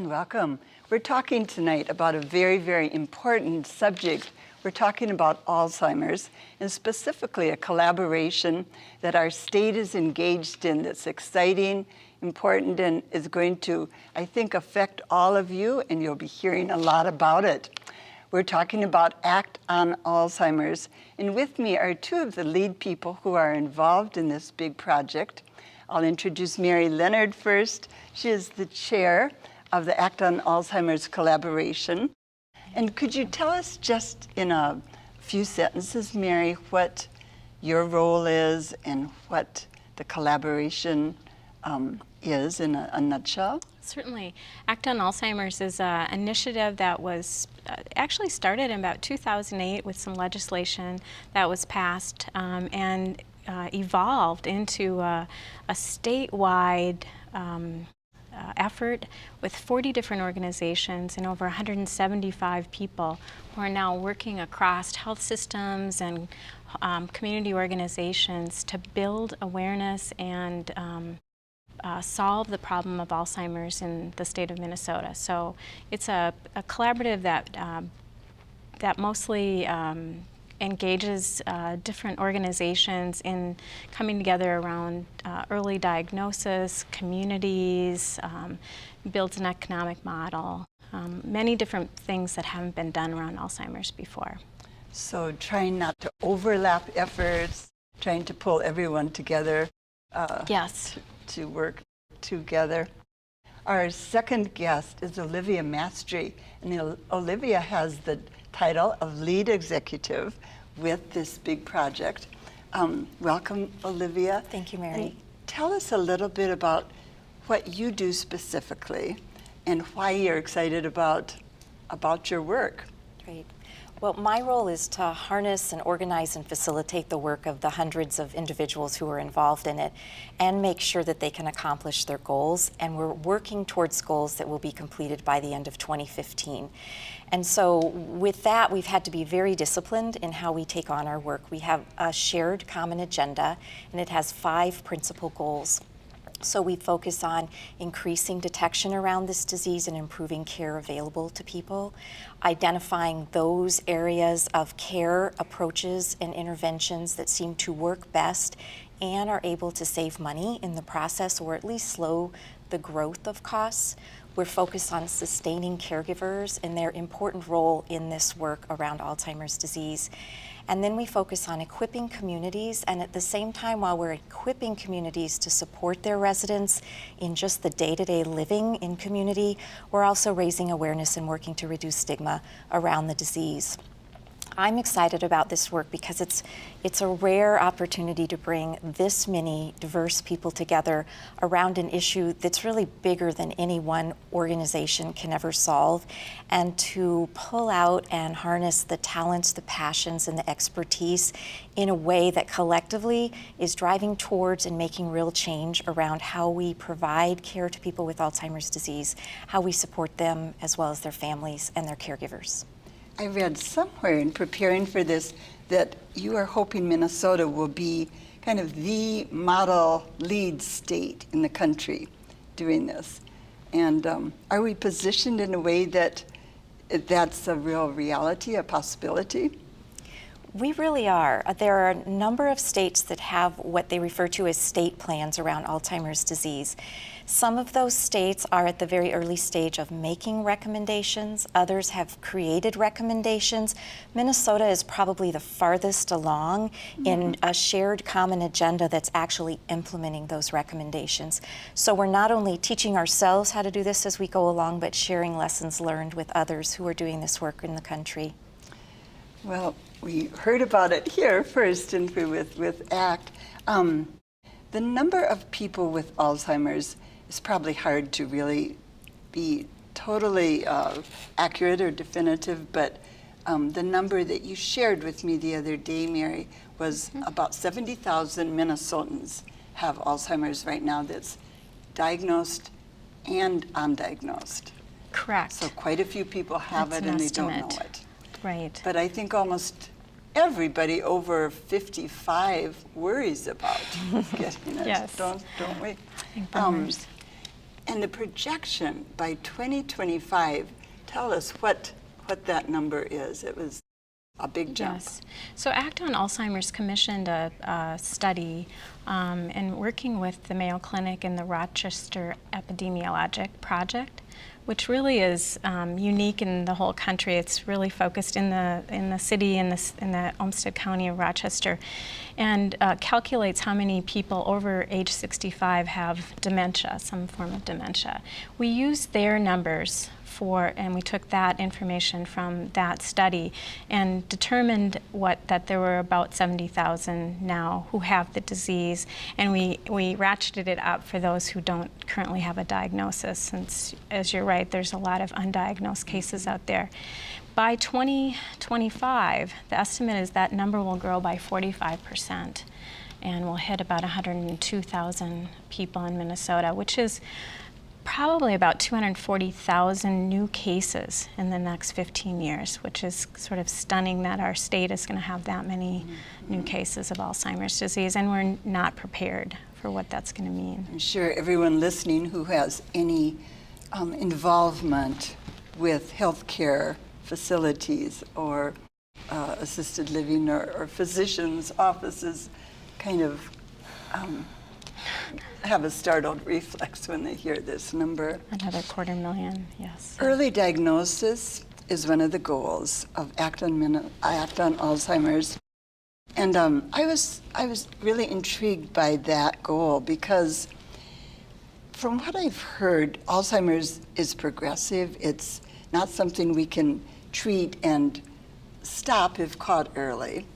and welcome. We're talking tonight about a very, very important subject. We're talking about Alzheimer's, and specifically a collaboration that our state is engaged in that's exciting, important, and is going to, I think, affect all of you, and you'll be hearing a lot about it. We're talking about ACT on Alzheimer's, and with me are two of the lead people who are involved in this big project. I'll introduce Mary Leonard first. She is the chair of the ACT on Alzheimer's collaboration. And could you tell us just in a few sentences, Mary, what your role is and what the collaboration is in a nutshell? Certainly. ACT on Alzheimer's is an initiative that was actually started in about 2008 with some legislation that was passed and evolved into a statewide effort with 40 different organizations and over 175 people who are now working across health systems and community organizations to build awareness and solve the problem of Alzheimer's in the state of Minnesota. So it's a collaborative that mostly engages different organizations in coming together around early diagnosis, communities, builds an economic model, many different things that haven't been done around Alzheimer's before. So trying not to overlap efforts, trying to pull everyone together. Yes. To work together. Our second guest is Olivia Mastry, and Olivia has the title of lead executive with this big project. Welcome, Olivia. Thank you, Mary. And tell us a little bit about what you do specifically and why you're excited about your work. Great. Well, my role is to harness and organize and facilitate the work of the hundreds of individuals who are involved in it and make sure that they can accomplish their goals. And we're working towards goals that will be completed by the end of 2015. And so with that, we've had to be very disciplined in how we take on our work. We have a shared common agenda, and it has 5 principal goals. So we focus on increasing detection around this disease and improving care available to people, identifying those areas of care approaches and interventions that seem to work best and are able to save money in the process or at least slow the growth of costs. We're focused on sustaining caregivers and their important role in this work around Alzheimer's disease. And then we focus on equipping communities, and at the same time, while we're equipping communities to support their residents in just the day-to-day living in community, we're also raising awareness and working to reduce stigma around the disease. I'm excited about this work because it's a rare opportunity to bring this many diverse people together around an issue that's really bigger than any one organization can ever solve, and to pull out and harness the talents, the passions, and the expertise in a way that collectively is driving towards and making real change around how we provide care to people with Alzheimer's disease, how we support them as well as their families and their caregivers. I read somewhere in preparing for this that you are hoping Minnesota will be kind of the model lead state in the country doing this. And are we positioned in a way that that's a real reality, a possibility? We really are. There are a number of states that have what they refer to as state plans around Alzheimer's disease. Some of those states are at the very early stage of making recommendations. Others have created recommendations. Minnesota is probably the farthest along in a shared common agenda that's actually implementing those recommendations. So we're not only teaching ourselves how to do this as we go along, but sharing lessons learned with others who are doing this work in the country. Well, we heard about it here first, didn't we, with ACT. The number of people with Alzheimer's is probably hard to really be totally accurate or definitive, but the number that you shared with me the other day, Mary, was about 70,000 Minnesotans have Alzheimer's right now that's diagnosed and undiagnosed. Correct. So quite a few people have That's it and an they don't know estimate. it. Right. But I think almost everybody over 55 worries about getting it. Yes. Don't we? Boomers. And the projection by 2025, tell us what that number is. It was a big jump. Yes. So Act on Alzheimer's commissioned a study and working with the Mayo Clinic and the Rochester Epidemiologic Project, which really is unique in the whole country. It's really focused in the city, in the Olmsted County of Rochester, and calculates how many people over age 65 have dementia, some form of dementia. We use their numbers and we took that information from that study and determined that there were about 70,000 now who have the disease, and we ratcheted it up for those who don't currently have a diagnosis, since, as you're right, there's a lot of undiagnosed cases out there. By 2025, the estimate is that number will grow by 45%, and we'll hit about 102,000 people in Minnesota, which is probably about 240,000 new cases in the next 15 years, which is sort of stunning that our state is going to have that many new cases of Alzheimer's disease, and we're not prepared for what that's going to mean. I'm sure everyone listening who has any involvement with healthcare facilities or assisted living or physicians' offices kind of have a startled reflex when they hear this number. Another 250,000, yes. Early diagnosis is one of the goals of Act on Alzheimer's. And I was really intrigued by that goal because from what I've heard, Alzheimer's is progressive. It's not something we can treat and stop if caught early.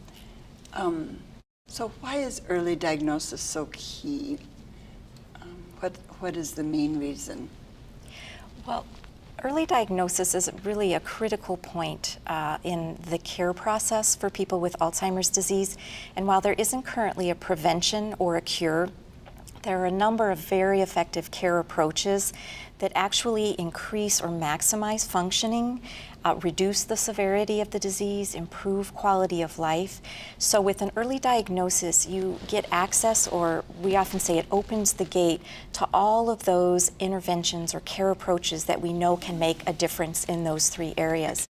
So why is early diagnosis so key? What is the main reason? Well, early diagnosis is really a critical point in the care process for people with Alzheimer's disease. And while there isn't currently a prevention or a cure, there are a number of very effective care approaches that actually increase or maximize functioning, reduce the severity of the disease, improve quality of life. So with an early diagnosis, you get access, or we often say it opens the gate to all of those interventions or care approaches that we know can make a difference in those three areas.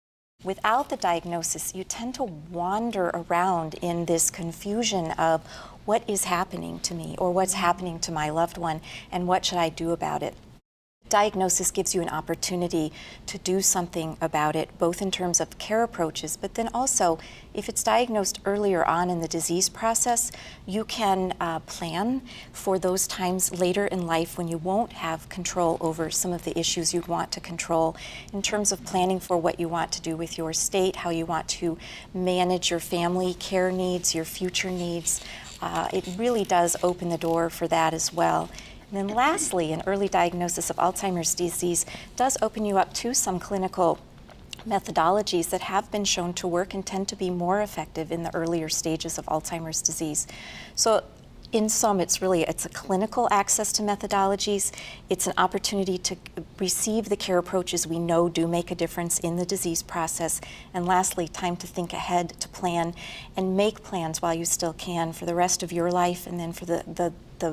Without the diagnosis, you tend to wander around in this confusion of what is happening to me or what's happening to my loved one and what should I do about it. Diagnosis gives you an opportunity to do something about it, both in terms of care approaches, but then also, if it's diagnosed earlier on in the disease process, you can plan for those times later in life when you won't have control over some of the issues you'd want to control, in terms of planning for what you want to do with your state, how you want to manage your family care needs, your future needs. It really does open the door for that as well. And then lastly, an early diagnosis of Alzheimer's disease does open you up to some clinical methodologies that have been shown to work and tend to be more effective in the earlier stages of Alzheimer's disease. So in sum, it's a clinical access to methodologies. It's an opportunity to receive the care approaches we know do make a difference in the disease process. And lastly, time to think ahead, to plan, and make plans while you still can for the rest of your life, and then for the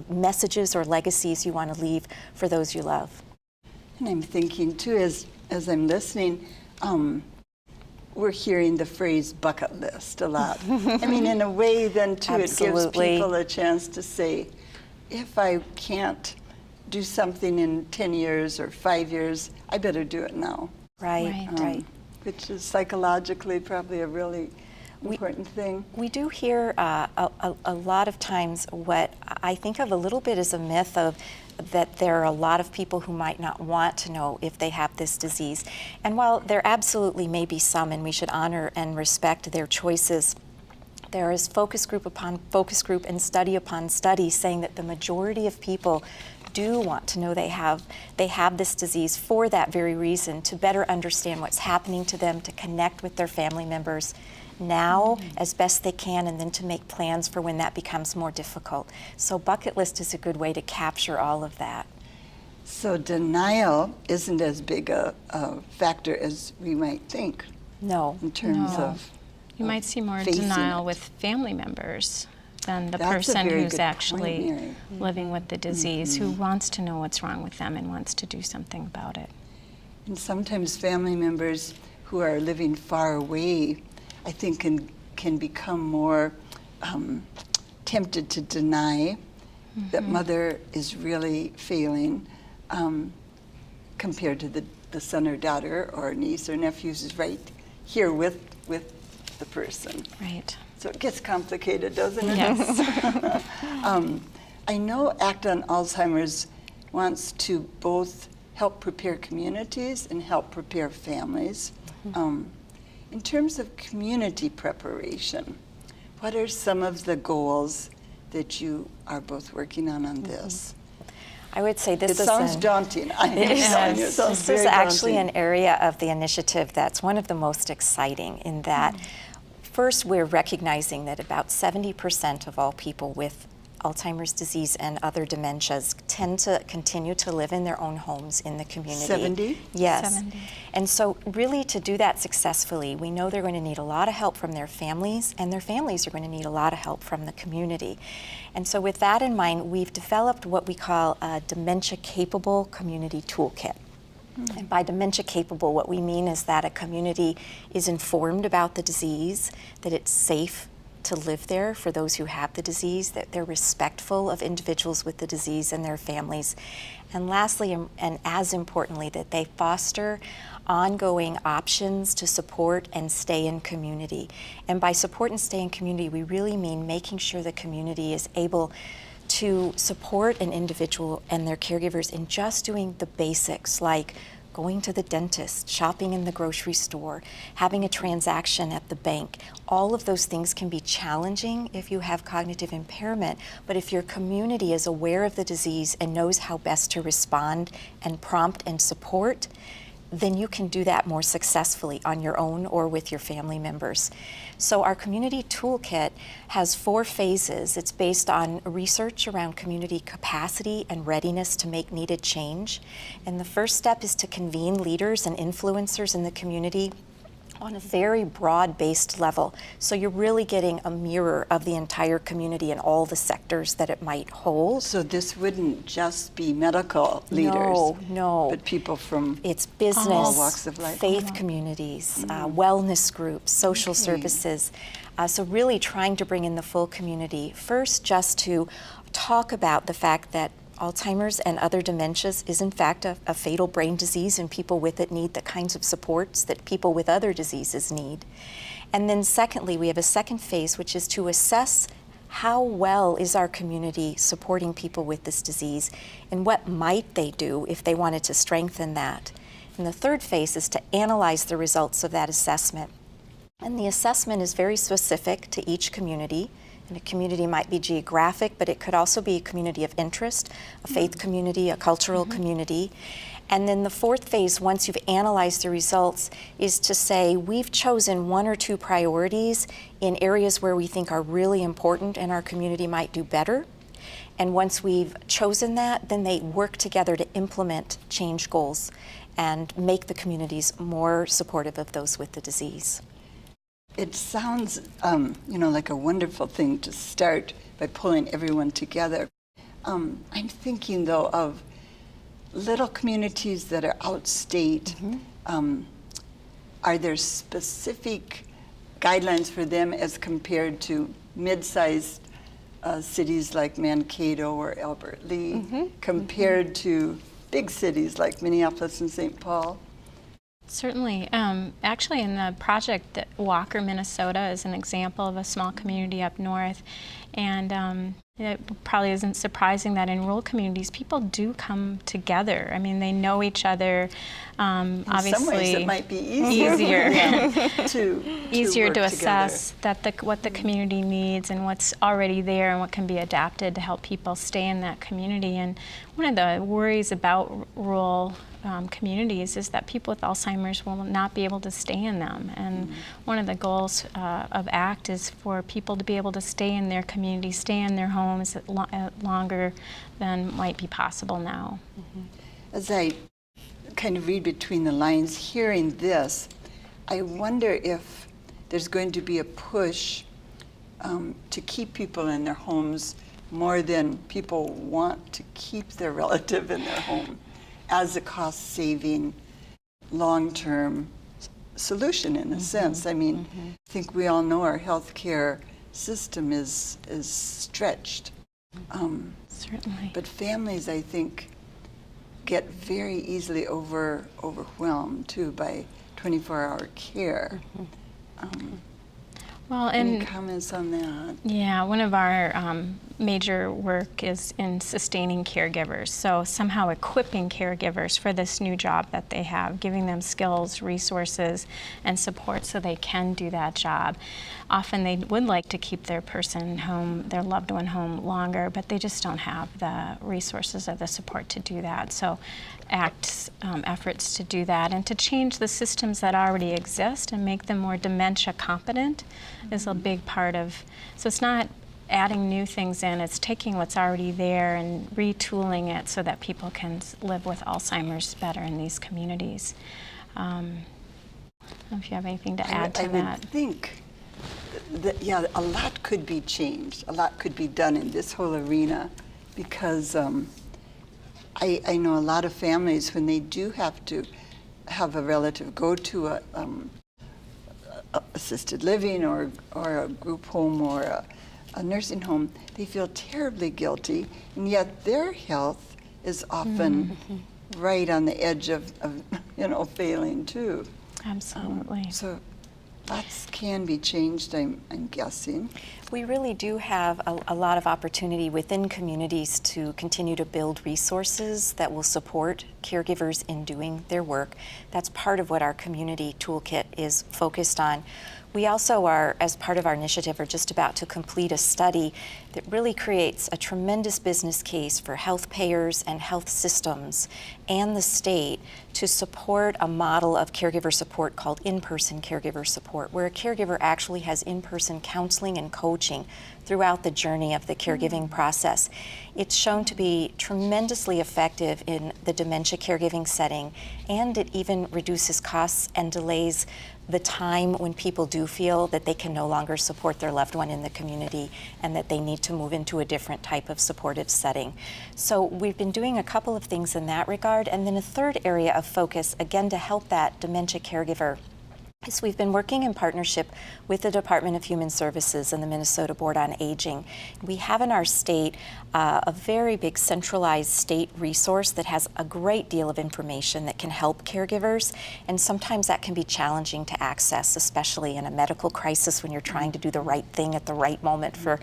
messages or legacies you want to leave for those you love. And I'm thinking too, as I'm listening, we're hearing the phrase bucket list a lot. I mean, in a way then too, Absolutely. It gives people a chance to say, if I can't do something in 10 years or 5 years, I better do it now. Right. Which is psychologically probably a really important thing. We do hear a lot of times what I think of a little bit as a myth of that there are a lot of people who might not want to know if they have this disease. And while there absolutely may be some, and we should honor and respect their choices, there is focus group upon focus group and study upon study saying that the majority of people do want to know they have this disease for that very reason, to better understand what's happening to them, to connect with their family members now as best they can, and then to make plans for when that becomes more difficult. So bucket list is a good way to capture all of that. So denial isn't as big a factor as we might think. No. In terms of you might see more facing denial it. with family members than the That's a person very who's good actually point, Mary. living with the disease, who wants to know what's wrong with them and wants to do something about it. And sometimes family members who are living far away, I think, can become more tempted to deny that mother is really failing compared to the son or daughter or niece or nephew who's right here with the person. Right. So it gets complicated, doesn't it? Yes. I know ACT on Alzheimer's wants to both help prepare communities and help prepare families. In terms of community preparation, what are some of the goals that you are both working on this? I would say this It is sounds daunting. I am It telling you, it is. sounds This very is actually daunting. an area of the initiative that's one of the most exciting in that first we're recognizing that about 70% of all people with Alzheimer's disease and other dementias tend to continue to live in their own homes in the community. 70? Yes. 70. And so really to do that successfully, we know they're going to need a lot of help from their families, and their families are going to need a lot of help from the community. And so with that in mind, we've developed what we call a dementia-capable community toolkit. And by dementia capable, what we mean is that a community is informed about the disease, that it's safe to live there for those who have the disease, that they're respectful of individuals with the disease and their families. And lastly, and as importantly, that they foster ongoing options to support and stay in community. And by support and stay in community, we really mean making sure the community is able to support an individual and their caregivers in just doing the basics like going to the dentist, shopping in the grocery store, having a transaction at the bank. All of those things can be challenging if you have cognitive impairment, but if your community is aware of the disease and knows how best to respond and prompt and support, then you can do that more successfully on your own or with your family members. So our community toolkit has 4 phases. It's based on research around community capacity and readiness to make needed change. And the first step is to convene leaders and influencers in the community on a very broad-based level. So you're really getting a mirror of the entire community and all the sectors that it might hold. So this wouldn't just be medical leaders, No. but people from It's business, all walks of life. faith communities, wellness groups, social services. So really trying to bring in the full community. First, just to talk about the fact that Alzheimer's and other dementias is in fact a fatal brain disease, and people with it need the kinds of supports that people with other diseases need. And then secondly, we have a second phase, which is to assess how well is our community supporting people with this disease, and what might they do if they wanted to strengthen that. And the third phase is to analyze the results of that assessment. And the assessment is very specific to each community. And a community might be geographic, but it could also be a community of interest, a faith community, a cultural community. And then the fourth phase, once you've analyzed the results, is to say we've chosen 1 or 2 priorities in areas where we think are really important and our community might do better. And once we've chosen that, then they work together to implement change goals and make the communities more supportive of those with the disease. It sounds, like a wonderful thing to start by pulling everyone together. I'm thinking, though, of little communities that are outstate. Are there specific guidelines for them as compared to mid-sized cities like Mankato or Albert Lee, compared to big cities like Minneapolis and St. Paul? Certainly. Actually, in the project, that Walker, Minnesota is an example of a small community up north. And it probably isn't surprising that in rural communities, people do come together. I mean, they know each other. Obviously, in some ways, it might be easier easier work to together. assess what the community needs and what's already there and what can be adapted to help people stay in that community. And one of the worries about rural communities is that people with Alzheimer's will not be able to stay in them. And one of the goals of ACT is for people to be able to stay in their community, stay in their homes longer than might be possible now. As I kind of read between the lines, hearing this, I wonder if there's going to be a push to keep people in their homes more than people want to keep their relative in their home as a cost-saving, long-term solution in a sense. I mean, I think we all know our healthcare system is stretched. Certainly. But families, I think, get very easily overwhelmed too by 24-hour care. Well, Any and comments on that? yeah, one of our major work is in sustaining caregivers. So somehow equipping caregivers for this new job that they have, giving them skills, resources, and support so they can do that job. Often they would like to keep their person home, their loved one home longer, but they just don't have the resources or the support to do that. So efforts to do that and to change the systems that already exist and make them more dementia competent is a big part of, so it's not adding new things in, it's taking what's already there and retooling it so that people can live with Alzheimer's better in these communities. I don't know if you have anything to add to that. I would think that, yeah, a lot could be changed, a lot could be done in this whole arena, because I know a lot of families, when they do have to have a relative go to a assisted living or a group home or a nursing home, they feel terribly guilty, and yet their health is often right on the edge of failing too. Absolutely. So lots can be changed, I'm guessing. We really do have a lot of opportunity within communities to continue to build resources that will support caregivers in doing their work. That's part of what our community toolkit is focused on. We also are, as part of our initiative, are just about to complete a study that really creates a tremendous business case for health payers and health systems and the state to support a model of caregiver support called in-person caregiver support, where a caregiver actually has in-person counseling and coaching throughout the journey of the caregiving process. It's shown to be tremendously effective in the dementia caregiving setting, and it even reduces costs and delays the time when people do feel that they can no longer support their loved one in the community and that they need to move into a different type of supportive setting. So we've been doing a couple of things in that regard. And then a third area of focus, again, to help that dementia caregiver, is we've been working in partnership with the Department of Human Services and the Minnesota Board on Aging. We have in our state a very big centralized state resource that has a great deal of information that can help caregivers, and sometimes that can be challenging to access, especially in a medical crisis when you're trying to do the right thing at the right moment for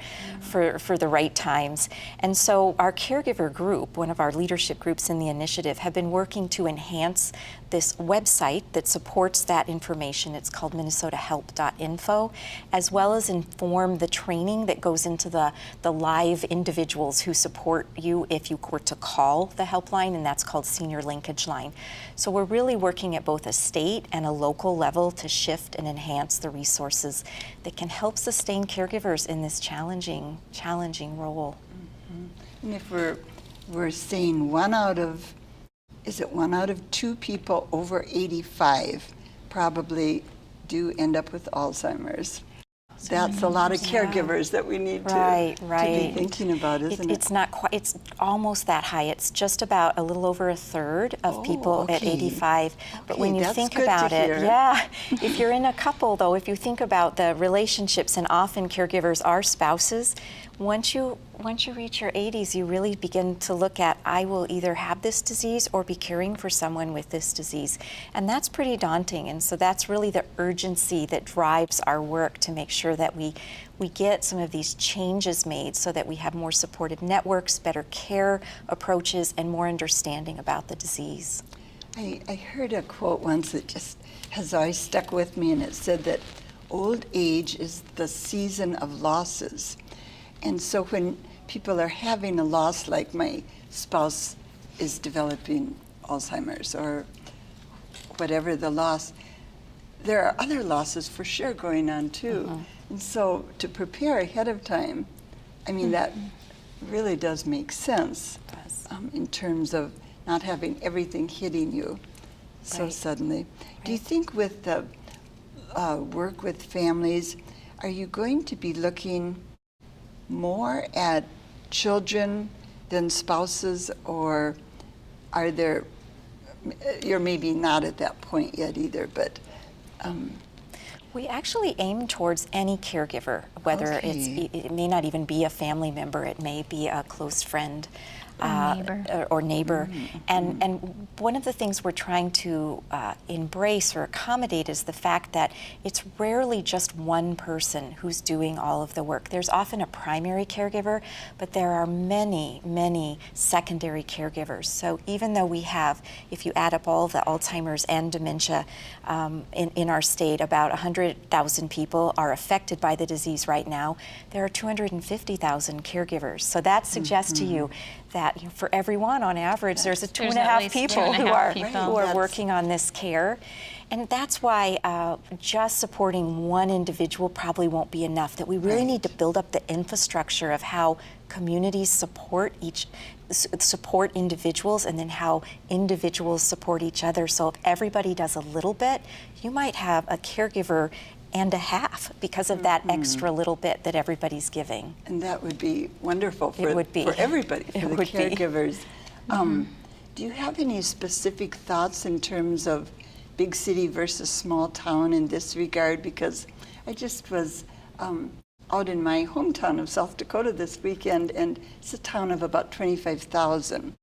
the right times. And so our caregiver group, one of our leadership groups in the initiative, have been working to enhance this website that supports that information. It's called minnesotahelp.info, as well as inform the training that goes into the live individuals who support you if you were to call the helpline, and that's called Senior Linkage Line. So we're really working at both a state and a local level to shift and enhance the resources that can help sustain caregivers in this challenging role. And if we're saying is it 1 out of 2 people over 85 probably do end up with Alzheimer's? That's a lot of caregivers that we need to be thinking about, isn't it? It's not quite, it's almost that high. It's just about a little over a third of people at 85. But when you think about it, if you're in a couple though, if you think about the relationships, and often caregivers are spouses, once you reach your 80s, you really begin to look at, I will either have this disease or be caring for someone with this disease. And that's pretty daunting. And so that's really the urgency that drives our work to make sure that we get some of these changes made so that we have more supportive networks, better care approaches, and more understanding about the disease. I heard a quote once that just has always stuck with me, and it said that old age is the season of losses. And so when people are having a loss, like my spouse is developing Alzheimer's or whatever the loss, there are other losses for sure going on too. And so to prepare ahead of time, I mean, that really does make sense in terms of not having everything hitting you so suddenly. Do you think with the work with families, are you going to be looking more at children than spouses, or are there, you're maybe not at that point yet either, but We actually aim towards any caregiver, whether Okay. it may not even be a family member, it may be a close friend. Neighbor. Or neighbor. And one of the things we're trying to embrace or accommodate is the fact that it's rarely just one person who's doing all of the work. There's often a primary caregiver, but there are many, many secondary caregivers. So even though we have, if you add up all the Alzheimer's and dementia in our state, about 100,000 people are affected by the disease right now, there are 250,000 caregivers. So that suggests to you that for everyone, on average, there's There's two and at a half least people 2.5 who are people. who are That's- working on this care. And that's why just supporting one individual probably won't be enough, that we really need to build up the infrastructure of how communities support individuals, and then how individuals support each other. So if everybody does a little bit, you might have a caregiver and a half because of that extra little bit that everybody's giving. and that would be wonderful for, It would be. for everybody, It for the would be. caregivers. Do you have any specific thoughts in terms of big city versus small town in this regard? Because I just was out in my hometown of South Dakota this weekend, and it's a town of about 25,000.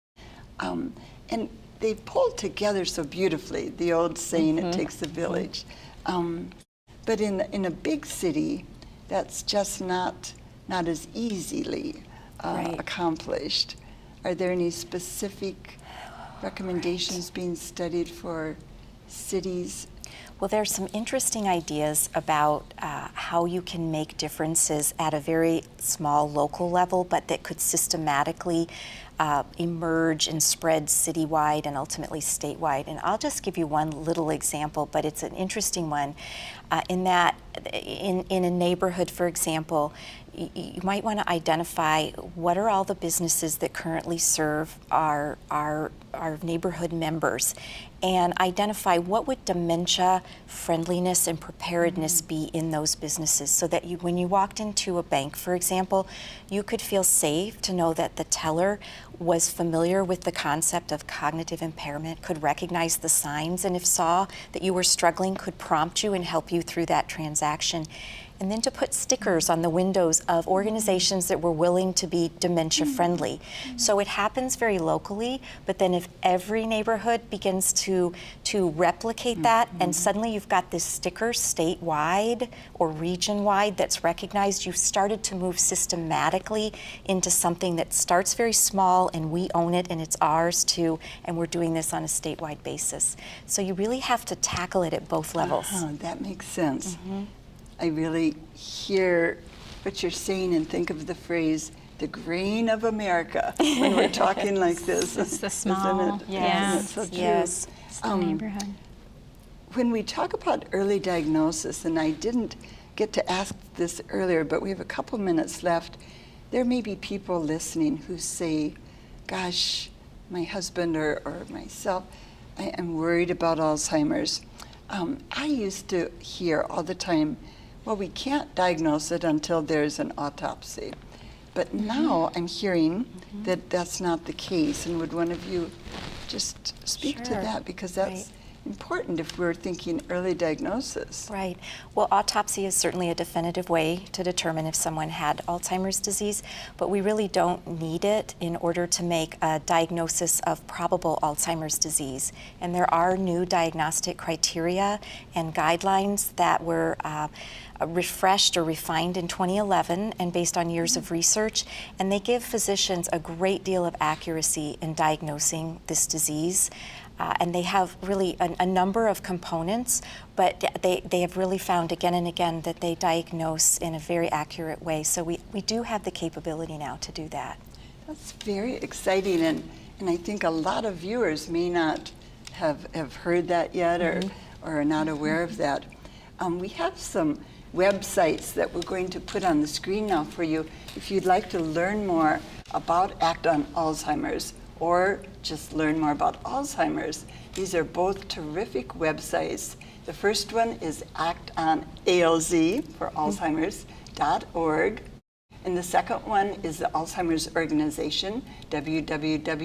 And they pulled together so beautifully, the old saying, it takes a village. But in a big city, that's just not as easily Right. accomplished. Are there any specific recommendations being studied for cities? Well, there's some interesting ideas about how you can make differences at a very small local level, but that could systematically emerge and spread citywide and ultimately statewide. And I'll just give you one little example, but it's an interesting one. In that, in a neighborhood, for example, you might want to identify what are all the businesses that currently serve our neighborhood members, and identify what would dementia friendliness and preparedness be in those businesses, so that when you walked into a bank, for example, you could feel safe to know that the teller was familiar with the concept of cognitive impairment, could recognize the signs, and if saw that you were struggling, could prompt you and help you through that transaction. And then to put stickers on the windows of organizations that were willing to be dementia friendly. So it happens very locally, but then if every neighborhood begins to replicate that, and suddenly you've got this sticker statewide or region-wide that's recognized, you've started to move systematically into something that starts very small, and we own it and it's ours too, and we're doing this on a statewide basis. So you really have to tackle it at both levels. That makes sense. I really hear what you're saying and think of the phrase, the grain of America, when we're talking like this. It's the small, Isn't it? yeah. Isn't it so true? Yes. It's the neighborhood. When we talk about early diagnosis, and I didn't get to ask this earlier, but we have a couple minutes left, there may be people listening who say, gosh, my husband or myself, I am worried about Alzheimer's. I used to hear all the time, well, we can't diagnose it until there's an autopsy. But now I'm hearing that that's not the case. And would one of you just speak to Sure. that? Because that's Right. important if we're thinking early diagnosis. Right. Well, autopsy is certainly a definitive way to determine if someone had Alzheimer's disease, but we really don't need it in order to make a diagnosis of probable Alzheimer's disease. And there are new diagnostic criteria and guidelines that were refreshed or refined in 2011 and based on years of research, and they give physicians a great deal of accuracy in diagnosing this disease. And they have really a number of components, but they have really found again and again that they diagnose in a very accurate way. So we do have the capability now to do that. That's very exciting, and I think a lot of viewers may not have heard that yet or are not aware of that. We have some websites that we're going to put on the screen now for you if you'd like to learn more about ACT on Alzheimer's or just learn more about Alzheimer's. These are both terrific websites The first one is Act on ALZ for Alzheimer's.org. And the second one is the Alzheimer's Organization, www.alz.org.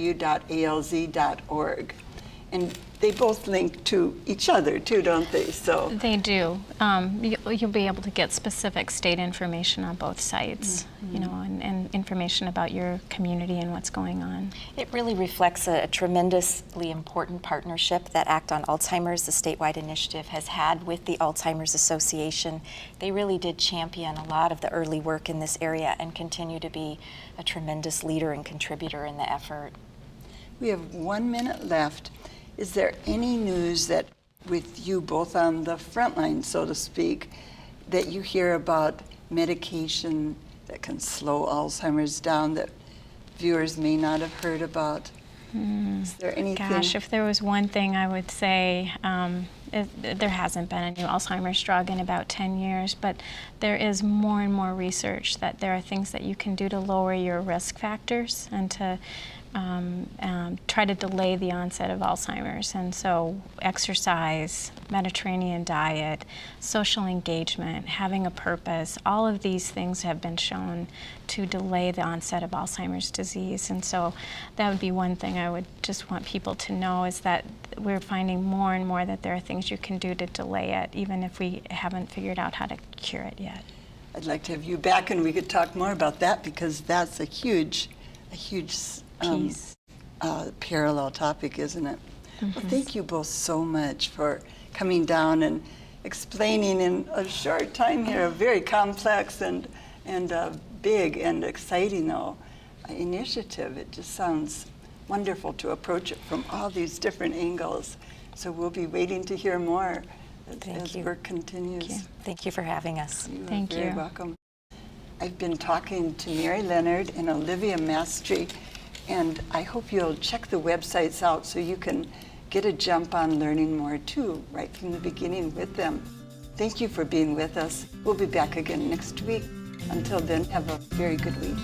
And they both link to each other too, don't they? So They do. You'll be able to get specific state information on both sites, you know, and information about your community and what's going on. It really reflects a tremendously important partnership that Act on Alzheimer's, the statewide initiative, has had with the Alzheimer's Association. They really did champion a lot of the early work in this area and continue to be a tremendous leader and contributor in the effort. we have 1 minute left. Is there any news that, with you both on the front line, so to speak, that you hear about medication that can slow Alzheimer's down that viewers may not have heard about? Is there anything? Gosh, if there was one thing I would say, there hasn't been a new Alzheimer's drug in about 10 years, but there is more and more research that there are things that you can do to lower your risk factors and to try to delay the onset of Alzheimer's. And so exercise, Mediterranean diet, social engagement, having a purpose, all of these things have been shown to delay the onset of Alzheimer's disease. And so that would be one thing I would just want people to know, is that we're finding more and more that there are things you can do to delay it, even if we haven't figured out how to cure it yet. I'd like to have you back and we could talk more about that, because that's a huge Piece. parallel topic, isn't it? Well, thank you both so much for coming down and explaining in a short time here a very complex and big and exciting initiative. It just sounds wonderful to approach it from all these different angles. So we'll be waiting to hear more as work continues. Thank you for having us. You are Thank very you. welcome. I've been talking to Mary Leonard and Olivia Mastry, and I hope you'll check the websites out so you can get a jump on learning more too, right from the beginning with them. Thank you for being with us. We'll be back again next week. Until then, have a very good week.